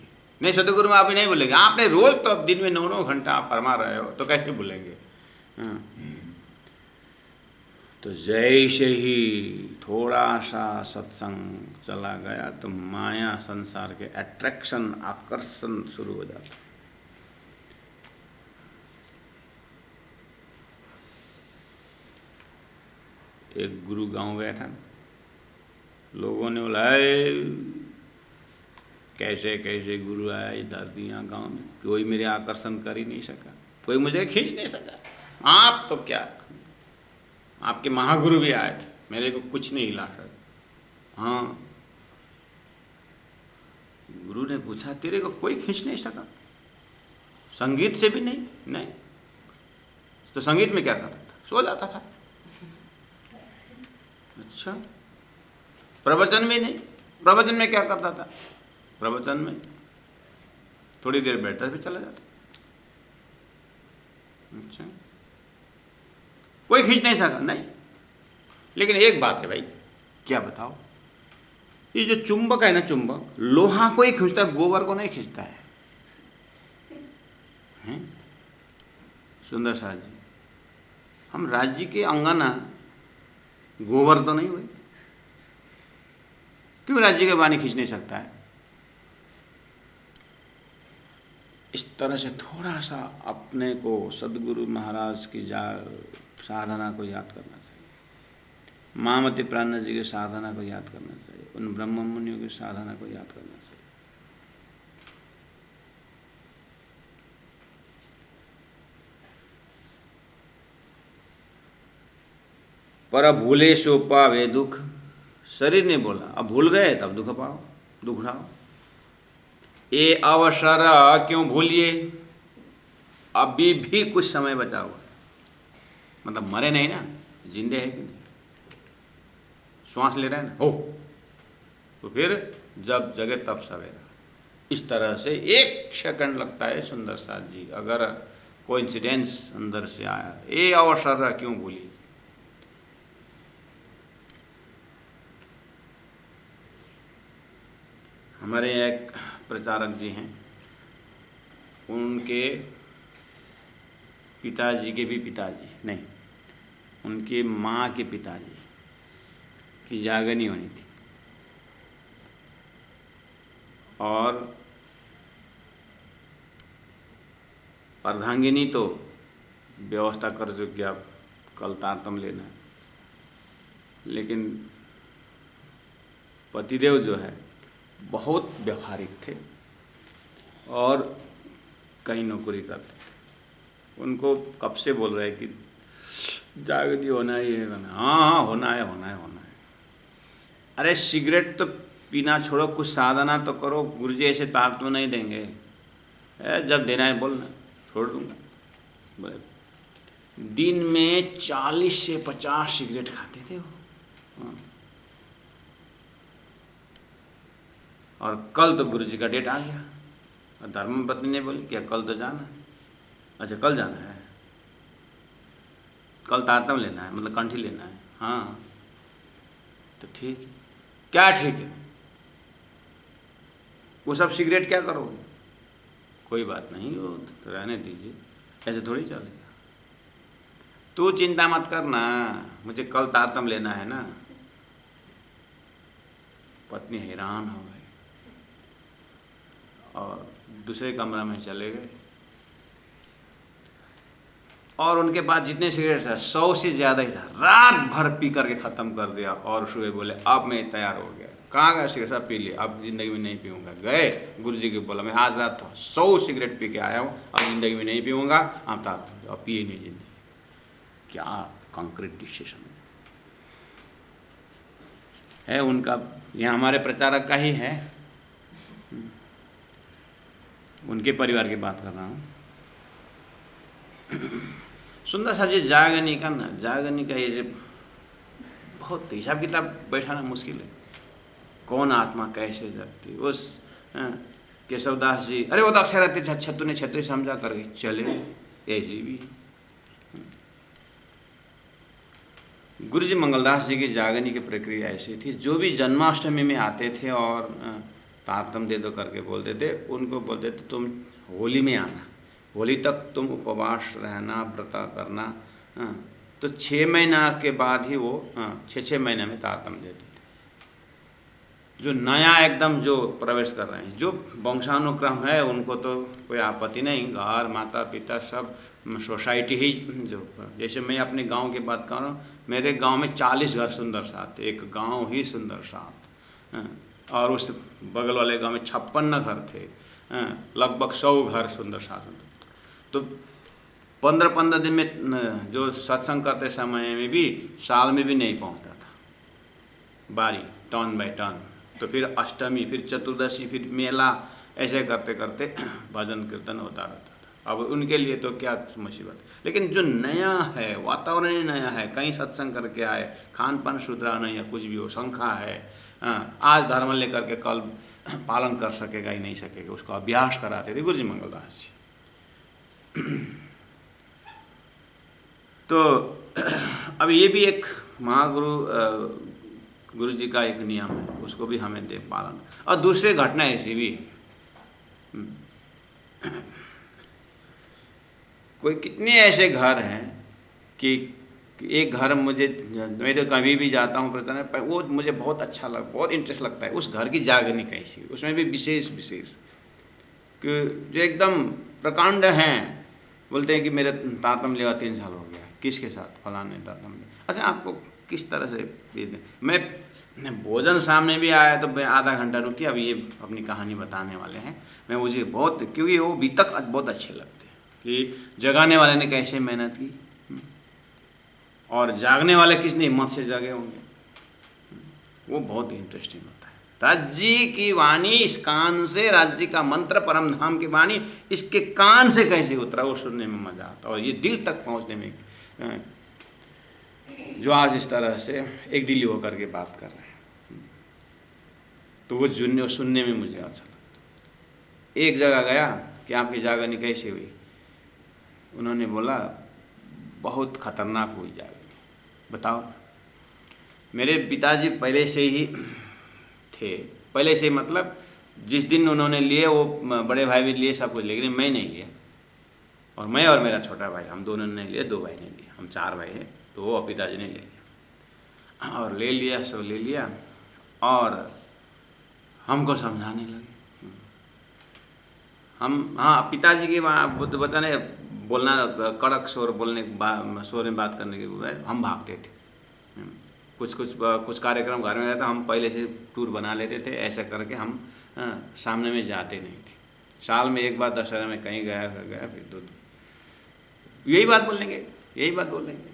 [SPEAKER 1] नहीं। सतगुरु में आप ही नहीं भूलेंगे। आपने रोज तो अब दिन में 9-9 घंटा आप फरमा रहे हो, तो कैसे भूलेंगे? तो जैसे ही थोड़ा सा सत्संग चला गया तो माया संसार के अट्रैक्शन, आकर्षण शुरू हो जाता। एक गुरु गांव गया था, लोगों ने बोला कैसे कैसे गुरु आया इधर दिया गांव में, कोई मेरे आकर्षण कर ही नहीं सका, कोई मुझे खींच नहीं सका। आप तो क्या, आपके महागुरु भी आए थे, मेरे को कुछ नहीं हिला सका। हाँ, गुरु ने पूछा तेरे को कोई खींच नहीं सका? संगीत से भी नहीं? नहीं तो संगीत में क्या करता था? सो जाता था। अच्छा, प्रवचन में नहीं? प्रवचन में क्या करता था? प्रवचन में थोड़ी देर बैठता फिर चला जाता। अच्छा, कोई खींच नहीं सका? नहीं। लेकिन एक बात है भाई, क्या बताओ, ये जो चुंबक है ना, चुंबक लोहा को ही खींचता है, गोबर को नहीं खींचता है। सुंदर साथ जी, हम राज्य के अंगना गोबर तो नहीं हुए, क्यों राज्य के पानी खींच नहीं सकता है? इस तरह से थोड़ा सा अपने को सदगुरु महाराज की साधना को याद करना चाहिए, महामती प्राण जी की साधना को याद करना चाहिए, उन ब्रह्म मुनियों की साधना को याद करना चाहिए। पर भूले सो पावे दुख, शरीर ने बोला, अब भूल गए तब दुख पाओ, दुख उठाओ। ये अवसर क्यों भूलिए, अभी भी कुछ समय बचा हुआ, मतलब मरे नहीं ना, जिंदे है कि नहीं, श्वास ले रहे हैं ना, हो तो फिर जब जगे तब सवेरा। इस तरह से 1 सेकंड लगता है सुंदर साथ जी, अगर कोइंसिडेंस अंदर से आया, ये अवसर क्यों भूली। हमारे एक प्रचारक जी हैं, उनके पिताजी के भी पिताजी नहीं, उनकी माँ के पिताजी की जागनी होनी थी, और अर्धांगिनी तो व्यवस्था कर चुकी, आप कल तारतम लेना है, लेकिन पतिदेव जो है बहुत व्यवहारिक थे और कहीं नौकरी करते थे। उनको कब से बोल रहे कि जागृति होना ही है, हाँ होना है होना है होना है। अरे सिगरेट तो पीना छोड़ो, कुछ साधना तो करो, गुरुजी ऐसे तार तो नहीं देंगे, जब देना है बोलना, छोड़ दूंगा। बोले दिन में 40 से 50 सिगरेट खाते थे वो। और कल तो गुरुजी का डेट आ गया, और धर्मपत्नी ने बोली क्या कल तो जाना है। अच्छा कल जाना है, कल तारतम लेना है, मतलब कंठी लेना है। हाँ तो ठीक है, क्या ठीक है, वो सब सिगरेट क्या करोगे, कोई बात नहीं, वो तो रहने दीजिए, ऐसे थोड़ी चलेगा। तू चिंता मत करना, मुझे कल तारतम लेना है ना। पत्नी हैरान हो गई और दूसरे कमरा में चले गए, और उनके पास जितने सिगरेट था 100 से ज़्यादा ही था, रात भर पी करके ख़त्म कर दिया। और सुबह बोले अब मैं तैयार हो गया, कहाँ गया सिगरेट, सब पी लिया, अब ज़िंदगी में नहीं पीऊँगा। गए गुरुजी को बोला मैं आज रात 100 सिगरेट पी के आया हूँ, अब ज़िंदगी में नहीं पीऊँगा, आप तारतम अब पिए नहीं ज़िंदगी। क्या कॉन्क्रीट डिसीजन है उनका, यह हमारे प्रचारक का ही है, उनके परिवार की बात कर रहा हूँ। सुंदर सा जी जागनी का ना, जागनी का ये बहुत हिसाब किताब बैठाना मुश्किल है, कौन आत्मा कैसे जगती। उस केशवदास जी, अरे वो तो अक्षर छत्तू ने छत्री समझा करके चले, ऐसी भी। गुरुजी मंगलदास जी की जागनी की प्रक्रिया ऐसी थी, जो भी जन्माष्टमी में आते थे और तारतम दे दो करके बोलते थे, उनको बोलते थे तुम होली में आना, होली तक तुम उपवास रहना, व्रत करना। तो 6 महीना के बाद ही वो 6 महीने में तारतम देते थे। जो नया एकदम जो प्रवेश कर रहे हैं, जो वंशानुक्रम है, उनको तो कोई आपत्ति नहीं, घर माता पिता सब सोसाइटी ही, जो जैसे मैं अपने गांव की बात कर रहा हूँ, मेरे गांव में 40 घर सुंदर साथ, एक गांव ही सुंदर साथ, और उस बगल वाले गांव में 56 घर थे, लगभग 100 घर सुंदर साथ। तो 15-15 दिन में जो सत्संग करते समय में भी, साल में भी नहीं पहुंचता था बारी, टर्न बाय टर्न। तो फिर अष्टमी, फिर चतुर्दशी, फिर मेला, ऐसे करते करते भजन कीर्तन होता रहता था। अब उनके लिए तो क्या मुसीबत, लेकिन जो नया है, वातावरण ही नया है, कहीं सत्संग करके आए, खान पान सुधरा नहीं है, कुछ भी हो, शंखा है, आज धर्म लेकर के कल पालन कर सकेगा ही नहीं सकेगा, उसको अभ्यास कराते थे गुरुजी मंगलदास जी। तो अब ये भी एक महागुरु गुरु जी का एक नियम है, उसको भी हमें देख पालन। और दूसरी घटना ऐसी भी है, कोई कितने ऐसे घर हैं कि एक घर मुझे, मैं तो कभी भी जाता हूँ प्रचार पर, वो मुझे बहुत अच्छा लगता, बहुत इंटरेस्ट लगता है उस घर की जागनी कैसी, उसमें भी विशेष विशेष कि जो एकदम प्रकांड हैं, बोलते हैं कि मेरे तारतम लिया 3 साल हो गया, किसके साथ, फलाने तारतम लिया। अच्छा आपको किस तरह से, मैं भोजन सामने भी आया तो मैं आधा घंटा रुकी, अब ये अपनी कहानी बताने वाले हैं। मैं मुझे बहुत, क्योंकि वो बीतक बहुत अच्छे लगते हैं कि जगाने वाले ने कैसे मेहनत की, और जागने वाले किसने हिम्मत से जगे होंगे, वो बहुत इंटरेस्टिंग होता है। राज्य की वाणी इस कान से, राज्य का मंत्र परम धाम की वाणी इसके कान से कैसे उतरा, वो सुनने में मजा आता, और ये दिल तक पहुंचने में, जो आज इस तरह से एक दिली होकर के बात कर रहे हैं, तो वो सुनने में मुझे अच्छा लगता। एक जगह गया कि आपकी जागनी कैसी हुई, उन्होंने बोला बहुत खतरनाक हुई जागनी। बताओ, मेरे पिताजी पहले से ही थे, पहले से मतलब जिस दिन उन्होंने लिए वो बड़े भाई भी लिए सब कुछ, लेकिन मैं नहीं लिया, और मैं और मेरा छोटा भाई हम दोनों ने लिया, 2 भाई ने लिया, हम 4 भाई हैं, तो वो पिताजी ने ले लिया, और ले लिया सो ले लिया, और हमको समझाने लगे हम। हाँ, पिताजी की बताने बोलना कड़क शोर बोलने शोर में बात करने के बजाय हम भागते थे। कुछ कार्यक्रम घर में रहता, हम पहले से टूर बना लेते थे, ऐसा करके हम सामने में जाते नहीं थे। साल में एक बार दशहरा में कहीं गया फिर 2 यही बात बोलेंगे, यही बात बोलेंगे।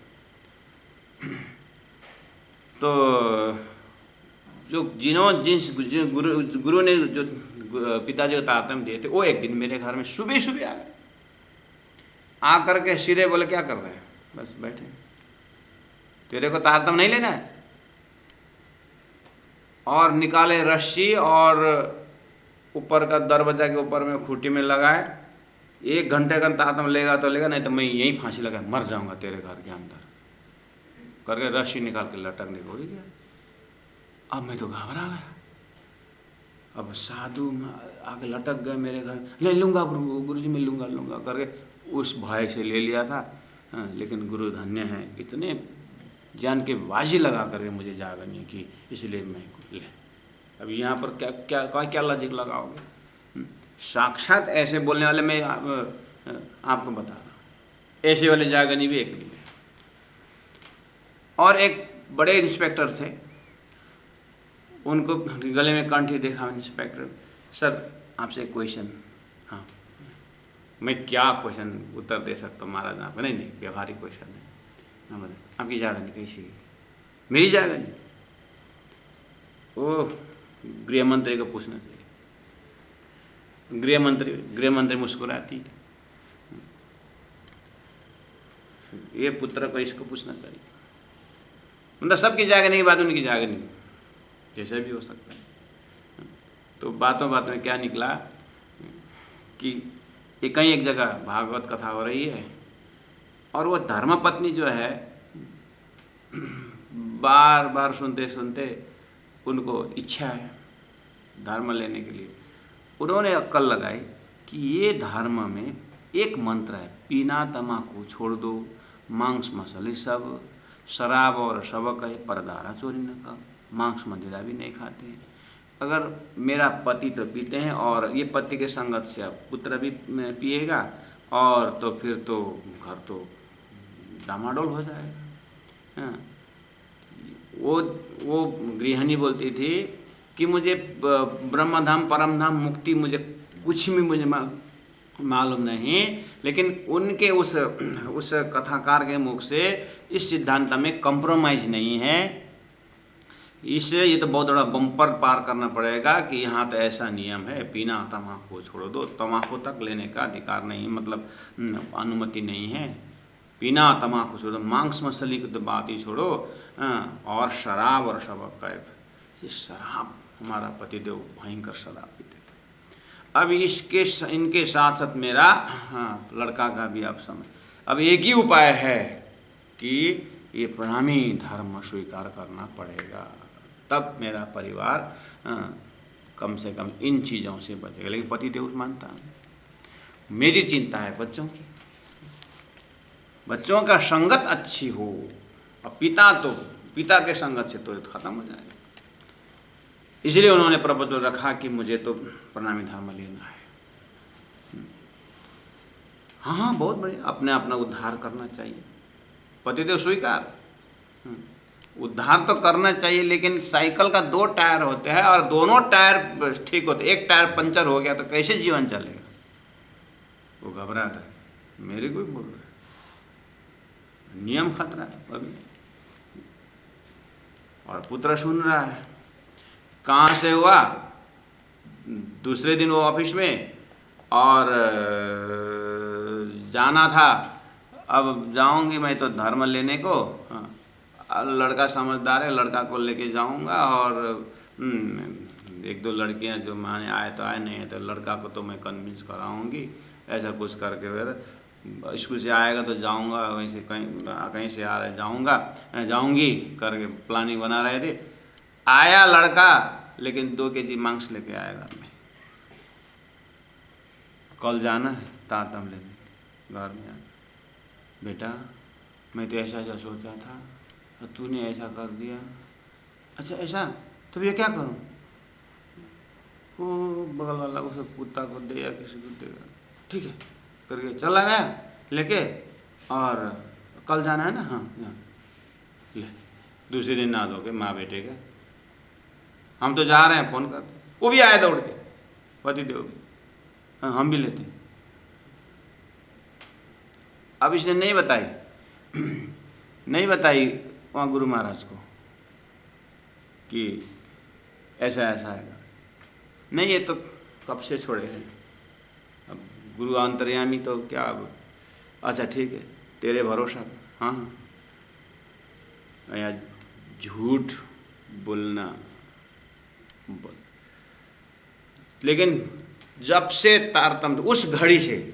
[SPEAKER 1] तो जो जिस गुरु ने जो पिताजी को तारतम्य दिए थे, वो एक दिन मेरे घर में सुबह सुबह आ गए, आकर के सीधे बोले क्या कर रहे हैं, बस बैठे, तेरे को तारतम्य नहीं लेना है, और निकाले रस्सी और ऊपर का दरवाजा के ऊपर में खूंटी में लगाए, 1 घंटे का तारतम्य लेगा तो लेगा, नहीं तो मैं यहीं फांसी लगा मर जाऊंगा तेरे घर के अंदर, करके रस्सी निकाल के लटकने को ही गया। अब मैं तो घबरा गया, अब साधु आगे लटक गए मेरे घर, ले लूँगा गुरुजी मैं लूँगा करके उस भाई से ले लिया था। लेकिन गुरु धन्य है, इतने जान के बाजी लगा करके मुझे जागरनी की, इसलिए मैं ले। अब यहाँ पर क्या लॉजिक लगाओगे? साक्षात ऐसे बोलने वाले मैं आपको बता रहा हूँ, ऐसे वाले जागरनी भी एक मिले। और एक बड़े इंस्पेक्टर थे, उनको गले में कंठी देखा इंस्पेक्टर, सर आपसे एक क्वेश्चन। हाँ, मैं क्या क्वेश्चन उत्तर दे सकता हूँ महाराज आपको? नहीं व्यवहारिक क्वेश्चन है। हाँ बताए, आपकी जागरनी कैसी? मेरी जागरनी? ओह, गृह मंत्री को पूछना चाहिए। गृह मंत्री मुस्कुराती है, ये पुत्र को इसको पूछना चाहिए। मतलब सबकी जागरनी की बात उनकी जागरनी, जैसे भी हो सकता है। तो बातों में क्या निकला कि कहीं एक जगह भागवत कथा हो रही है, और वो धर्मपत्नी जो है बार बार सुनते सुनते उनको इच्छा है धर्म लेने के लिए। उन्होंने अक्कल लगाई कि ये धर्म में एक मंत्र है, पीना तमाकू छोड़ दो, मांस मसाले सब, शराब और सबक है, परदारा चोरी न कर, मांस मदिरा भी नहीं खाते हैं। अगर मेरा पति तो पीते हैं, और ये पति के संगत से पुत्र भी पिएगा, और तो फिर तो घर तो डामाडोल हो जाएगा। हाँ, वो गृहिणी बोलती थी कि मुझे ब्रह्मधाम परमधाम मुक्ति मुझे कुछ भी मुझे मालूम नहीं, लेकिन उनके उस कथाकार के मुख से इस सिद्धांत में कंप्रोमाइज नहीं है। इससे ये तो बहुत बड़ा बम्पर पार करना पड़ेगा कि यहाँ तो ऐसा नियम है, पीना तम्बाकू छोड़ दो, तम्बाकू तक लेने का अधिकार नहीं, मतलब अनुमति नहीं है। पीना तम्बाकू छोड़ो, मांस मछली की तो बात ही छोड़ो, और शराब और शबक का ये शराब, हमारा पतिदेव भयंकर शराब पीते थे। अब इनके साथ साथ मेरा लड़का का भी आप समझ। अब एक ही उपाय है कि ये प्रणामी धर्म स्वीकार करना पड़ेगा, तब मेरा परिवार कम से कम इन चीज़ों से बचेगा। लेकिन पतिदेव मानता है। मेरी चिंता है बच्चों की, बच्चों का संगत अच्छी हो, और पिता के संगत से तो खत्म हो जाएगा। इसलिए उन्होंने प्रपोजल रखा कि मुझे तो प्रणामी धर्म लेना है। हाँ, बहुत बढ़िया, अपना उद्धार करना चाहिए, पतिदेव स्वीकार, उद्धार तो करना चाहिए। लेकिन साइकिल का 2 टायर होते हैं, और दोनों टायर ठीक होते, एक टायर पंचर हो गया तो कैसे जीवन चलेगा? वो घबरा गए, मेरे को भी बोल रहे नियम खतरा है अभी। और पुत्र सुन रहा है, कहाँ से हुआ? दूसरे दिन वो ऑफिस में, और जाना था, अब जाऊंगी मैं तो धर्म लेने को। लड़का समझदार है, लड़का को लेके जाऊंगा और एक दो लड़कियां जो माने आए तो आए, नहीं है तो लड़का को तो मैं कन्विंस कराऊंगी, ऐसा कुछ करके फिर स्कूल से आएगा तो जाऊंगा, वहीं से कहीं से आ रहे जाऊंगी करके प्लानिंग बना रहे थे। आया लड़का, लेकिन 2 kg मांस लेके आया घर में। कल जाना है तातम लेने, घर में आया, बेटा मैं तो ऐसा ऐसा सोचा था और तूने ऐसा कर दिया। अच्छा ऐसा, तो ये क्या करूं? वो बगल वाला उसे कुत्ता को दे या किसी को देगा, ठीक है करके चला गया लेके। और कल जाना है ना, हाँ ले, दूसरे दिन ना धो के माँ बेटे के हम तो जा रहे हैं, फोन कर। वो भी आया दौड़ के, पति देव भी, हाँ हम भी लेते। अब इसने नहीं बताई नहीं बताई वहाँ गुरु महाराज को कि ऐसा ऐसा आएगा, नहीं ये तो कब से छोड़े हैं। अब गुरु अंतर्यामी तो क्या, अब अच्छा ठीक है तेरे भरोसा, हाँ हाँ या झूठ बोलना बोल। लेकिन जब से तारतम्य उस घड़ी से,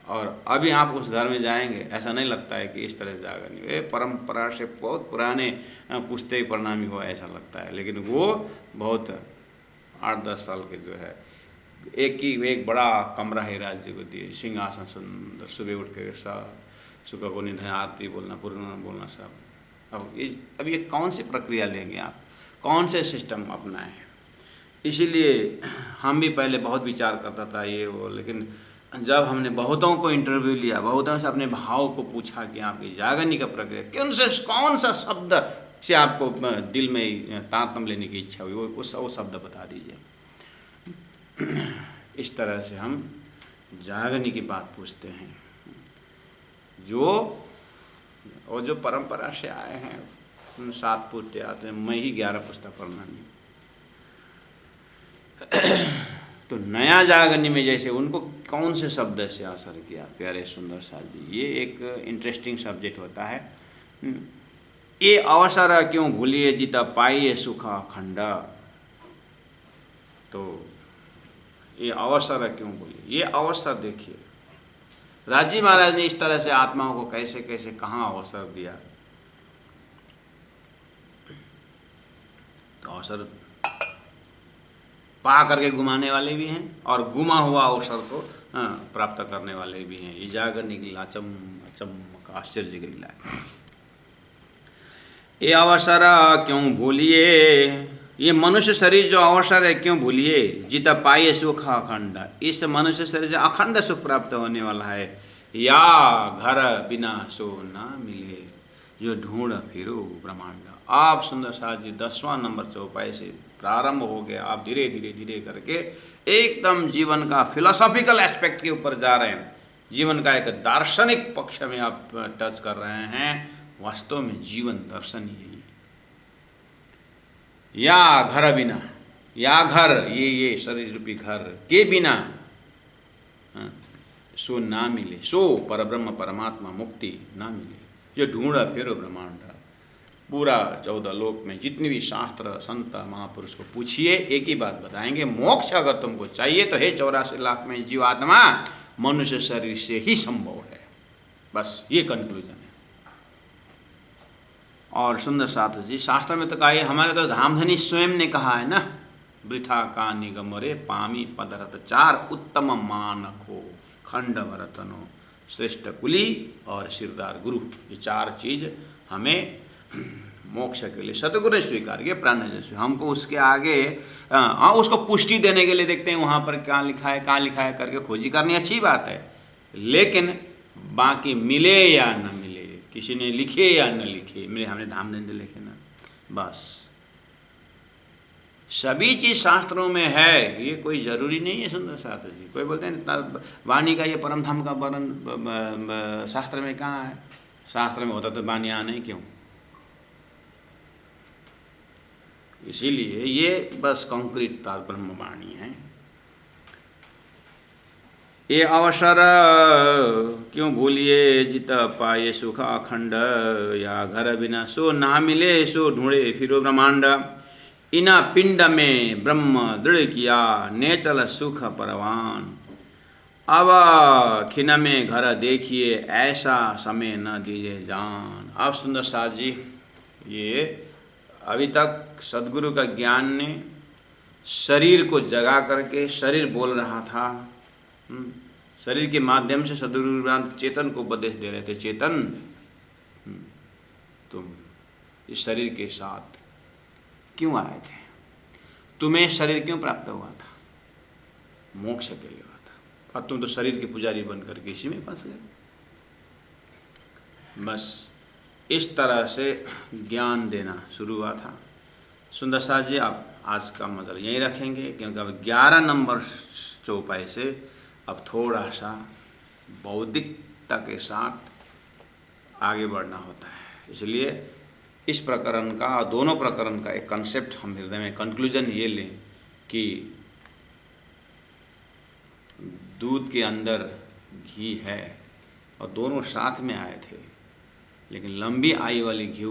[SPEAKER 1] और अभी आप उस घर में जाएंगे ऐसा नहीं लगता है कि इस तरह से जागा नहीं, ये परंपरा से बहुत पुराने पुश्ते परिणामी हुआ ऐसा लगता है। लेकिन वो बहुत 8-10 साल के जो है, एक बड़ा कमरा है राज्य को दिए, सिंहासन सुंदर, सुबह उठ के सुबह को निधन आरती बोलना, पूर्ण बोलना सब। अब ये कौन सी प्रक्रिया लेंगे आप, कौन से सिस्टम अपनाएं? इसीलिए हम भी पहले बहुत विचार करता था ये वो, लेकिन जब हमने बहुतों को इंटरव्यू लिया, बहुतों से अपने भाव को पूछा कि आपकी जागरणी का प्रक्रिया कौन सा शब्द से आपको दिल में तारतम्य लेने की इच्छा हुई, वो शब्द बता दीजिए। इस तरह से हम जागरणी की बात पूछते हैं। और जो परंपरा से आए हैं उन 7 पूछते आते हैं, मैं ही 11 पुस्तक पढ़ना नहीं। तो नया जागरणी में जैसे उनको कौन से शब्द से असर किया प्यारे सुंदर साथ जी, ये एक इंटरेस्टिंग सब्जेक्ट होता है। ये अवसर क्यों भूलिए जित पाइए सुख अखंड। तो ये अवसर क्यों भूलिए, ये अवसर देखिए राजी महाराज ने इस तरह से आत्माओं को कैसे कैसे कहाँ अवसर दिया। तो अवसर पा करके घुमाने वाले भी हैं और गुमा हुआ अवसर को प्राप्त करने वाले भी हैं। ये जागरणी की अचम्मक आश्चर्य की लीला है। ये अवसर क्यों भूलिए, ये मनुष्य शरीर जो अवसर है क्यों भूलिए, जित पाइए सुख अखंड। इस मनुष्य शरीर से अखंड सुख प्राप्त होने वाला है। या घर बिना सो ना मिले, जो ढूंढ फिरो ब्रह्मांड। आप सुंदर साथ जी 10वां नंबर चौपाई से प्रारंभ हो गया, आप धीरे धीरे धीरे करके एकदम जीवन का फिलोसॉफिकल एस्पेक्ट के ऊपर जा रहे हैं। जीवन का एक दार्शनिक पक्ष में आप टच कर रहे हैं। वास्तव में जीवन दर्शन ही है। या घर बिना, या घर ये शरीर रूपी घर के बिना सो ना मिले, सो परब्रह्म परमात्मा मुक्ति ना मिले, जो ढूंढा फिरो ब्रह्मांड। पूरा 14 लोक में जितनी भी शास्त्र संत महापुरुष को पूछिए एक ही बात बताएंगे, मोक्ष अगर तुमको चाहिए तो हे 84 लाख में जीवात्मा मनुष्य शरीर से ही संभव है। बस ये कंक्लूजन है। और सुंदर साथ जी शास्त्र में तो कहा है, हमारे तो धामधनी स्वयं ने कहा है ना, वृथा का निगमरे पामी पदरत 4 उत्तम मानखो खंड भरतनो श्रेष्ठ कुली और सिरदार गुरु। ये 4 चीज हमें मोक्ष के लिए सतगुरु ने स्वीकार किया, प्राण ने। हमको उसके आगे उसको पुष्टि देने के लिए देखते हैं वहाँ पर क्या लिखा है कहाँ लिखा है करके खोजी करनी अच्छी बात है, लेकिन बाकी मिले या न मिले, किसी ने लिखे या न लिखे, मेरे हमने धामधनी लिखे ना, बस सभी चीज शास्त्रों में है, ये कोई जरूरी नहीं है। सुंदर शास्त्र जी कोई बोलते हैं वाणी का ये परम धाम का वर्णन शास्त्र में कहाँ है, शास्त्र में होता तो वाणी आना ही क्यों। इसीलिए ये बस कंक्रीट ब्रह्मवाणी है। ये अवसर क्यों भूलिए जित पाए सुख अखंड, या घर बिना सो ना मिले, सो ढूंढे फिरो ब्रह्मांड। इना पिंड में ब्रह्म दृढ़ किया, नेतल सुख परवान। अब खिन में घर देखिए, ऐसा समय न दीजिए जान। अब सुंदर साथ जी, ये अभी तक सदगुरु का ज्ञान ने शरीर को जगा करके, शरीर बोल रहा था, शरीर के माध्यम से सदगुरु चेतन को उपदेश दे रहे थे, चेतन तुम इस शरीर के साथ क्यों आए थे, तुम्हें शरीर क्यों प्राप्त हुआ था, मोक्ष के लिए हुआ था, और तुम तो शरीर के पुजारी बन करके इसी में फंस गए। बस इस तरह से ज्ञान देना शुरू हुआ था। सुंदर साथ जी, आप आज का मजल यहीं रखेंगे, क्योंकि अब 11 नंबर चौपाई से अब थोड़ा सा बौद्धिकता के साथ आगे बढ़ना होता है। इसलिए इस प्रकरण का, दोनों प्रकरण का एक कंसेप्ट हम हृदय में, कंक्लूजन ये लें कि दूध के अंदर घी है और दोनों साथ में आए थे, लेकिन लंबी आयु वाली घी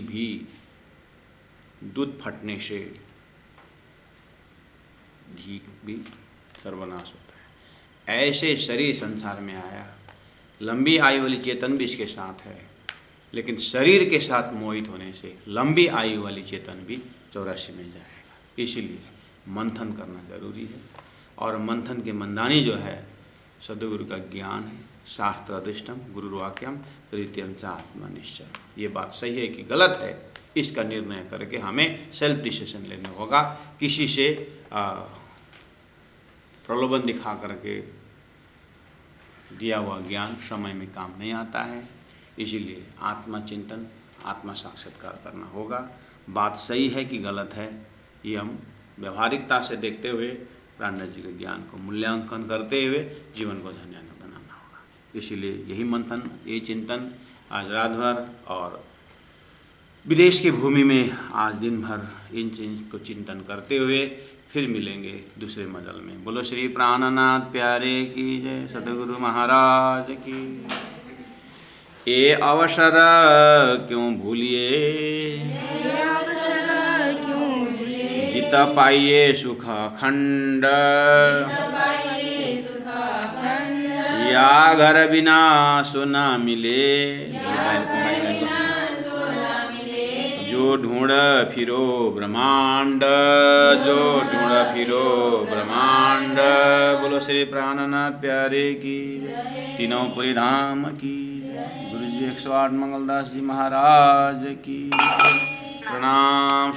[SPEAKER 1] भी दूध फटने से घी भी सर्वनाश होता है। ऐसे शरीर संसार में आया, लंबी आयु वाली चेतन भी इसके साथ है, लेकिन शरीर के साथ मोहित होने से लंबी आयु वाली चेतन भी 84 मिल जाएगा। इसीलिए मंथन करना जरूरी है, और मंथन के मंदानी जो है सदगुरु का ज्ञान है, शास्त्र अधिष्टम गुरुर्वाक्यम तृतीयम च आत्मनिश्चय। ये बात सही है कि गलत है, इसका निर्णय करके हमें सेल्फ डिसीजन लेना होगा। किसी से प्रलोभन दिखा करके दिया हुआ ज्ञान समय में काम नहीं आता है। इसीलिए आत्मा चिंतन, आत्मा साक्षात्कार करना होगा। बात सही है कि गलत है, ये हम व्यवहारिकता से देखते हुए प्राणनाथ जी के ज्ञान को मूल्यांकन करते हुए जीवन को धन्य बनाना होगा। इसीलिए यही मंथन, ये चिंतन आज रात भर और विदेश की भूमि में आज दिन भर इन चीज को चिंतन करते हुए फिर मिलेंगे दूसरे मजल में। बोलो श्री प्राणनाथ प्यारे की जय, सदगुरु महाराज की। ये अवसर क्यों भूलिए, जित पाइए सुख खंड, या घर बिना सोना मिले, जो ढूंढ फिरो ब्रह्मांड, जो ढूंढ फिरो ब्रह्मांड। बोलो श्री प्राणनाथ प्यारे की, तीनों पुरी धाम की, गुरु जी 108 मंगलदास जी महाराज की प्रणाम।